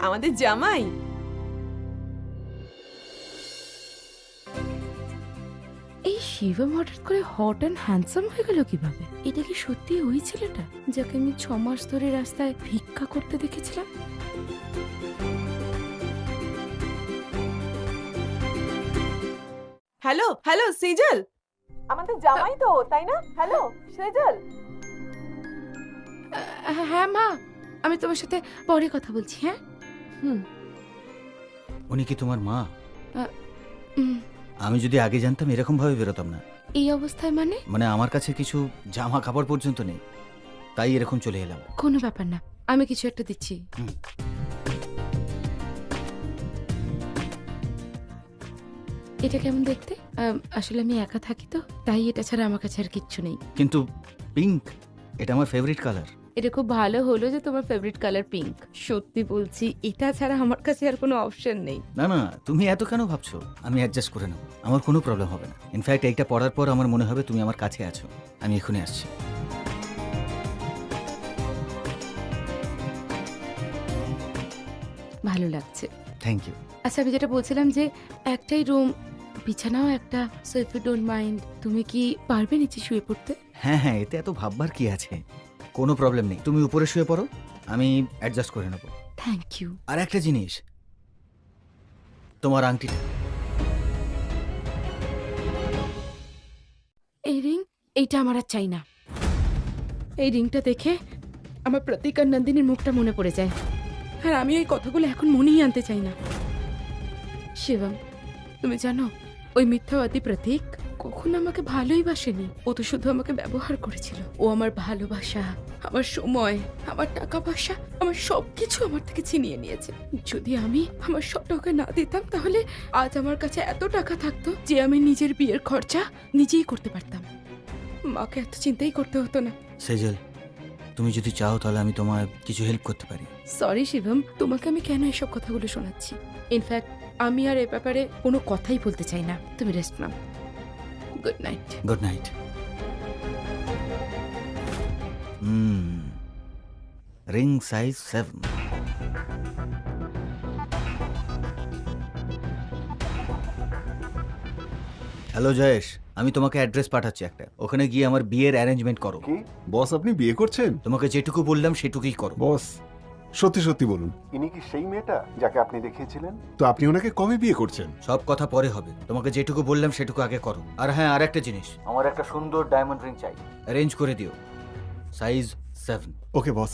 আমাদের জামাই। এই শিবম হঠাৎ করে হট অ্যান্ড হ্যান্ডসাম হয়ে গেল কিভাবে? এটা কি সত্যি ওই ছেলেটা যাকে আমি 6 মাস ধরে রাস্তায় ভিক্ষা করতে দেখেছিলাম? হ্যালো হ্যালো সেজল, আমাদের জামাই তো, তাই না? হ্যালো সেজল। হ্যাঁ মা, আমি তোমার সাথে পরে কথা বলছি। হ্যাঁ। উনি কি তোমার মা? উম, আমি যদি আগে জানতাম এরকম ভাবে বেরোতাম না। এই অবস্থায় মানে? মানে আমার কাছে কিছু জামা কাপড় পর্যন্ত নেই, তাই এরকম চলে এলাম। কোনো ব্যাপার না, আমি কিছু একটা দিচ্ছি। হুম। এটা কেমন দেখতে? আসলে আমি একা থাকি তো, তাই এটা ছাড়া আমার কাছে আর কিচ্ছু নেই। কিন্তু পিঙ্ক, এটা আমার ফেভারিট কালার। এটা খুব ভালো হলো যে তোমার ফেভারিট কালার পিঙ্ক। সত্যি বলছি, এটা ছাড়া আমার কাছে আর কোনো অপশন নেই। না না, তুমি এত কেন ভাবছো? আমি অ্যাডজাস্ট করে নেব, আমার কোনো প্রবলেম হবে না। ইনফ্যাক্ট এইটা পড়ার পর আমার মনে হবে তুমি আমার কাছে আছো। আমি এখনই আসছি। ভালো লাগছে। Thank you. আচ্ছা, আমি যেটা বলছিলাম যে একটাই রুম, বিছানাও একটা, so if you don't mind, তুমি কি পারবে নিচে শুয়ে পড়তে? হ্যাঁ হ্যাঁ, এতে এত ভাববার কি আছে? কোনো প্রবলেম নেই, তুমি উপরে শুয়ে পড়ো, আমি অ্যাডজাস্ট করে নেব। Thank you. আর একটা জিনিস, তোমার আংটিটা। এই রিং, এইটা আমার আর চাই না। এই রিংটা দেখে আমার প্রতীক আর নন্দিনীর মুখটা মনে পড়ে যায়, আর আমি ওই কথাগুলো এখন মনেই আনতে চাই না। শিবম, তুমি জানো ওই মিথ্যাবাদী প্রতীক কখনো আমাকে ভালোই বাসেনি। ও তো শুধু আমাকে ব্যবহার করেছিল। ও আমার ভালোবাসা, আমার সময়, আমার টাকা পয়সা, আমার সবকিছু আমার থেকে ছিনিয়ে নিয়েছে। যদি আমি আমার সব টাকা না দিতাম, তাহলে আজ আমার কাছে এত টাকা থাকতো যে আমি নিজের বিয়ের খরচা নিজেই করতে পারতাম। মাকে এত চিন্তাই করতে হতো না। সেজল, তুমি যদি চাও তাহলে আমি তোমার কিছু হেল্প করতে পারি। সরি শিবম, তোমাকে আমি কেন এসব কথাগুলো শোনাচ্ছি? ইনফ্যাক্ট আমি আর এ ব্যাপারে কোনো কথাই বলতে চাই না। তুমি রেস্ট নাও। Good night. Good night. Ring size 7। Hello Jayesh, আমি তোমাকে অ্যাড্রেস পাঠাচ্ছি একটা, ওখানে গিয়ে আমার বিয়ের অ্যারেঞ্জমেন্ট করো। কি বস, আপনি বিয়ে করছেন? তোমাকে যেটুকু বললাম সেটুকুই করো। বস, সত্যি সত্যি বলুন, ইনি কি সেই মেয়েটা যাকে আপনি দেখিয়েছিলেন? তো আপনি ওনাকে কবে বিয়ে করছেন? সব কথা পরে হবে, তোমাকে যেটুকু বললাম সেটুকু আগে করো। আর হ্যাঁ, আর একটা জিনিস, আমার একটা সুন্দর ডায়মন্ড রিং চাই, অ্যারেঞ্জ করে দিও, সাইজ 7। ওকে বস।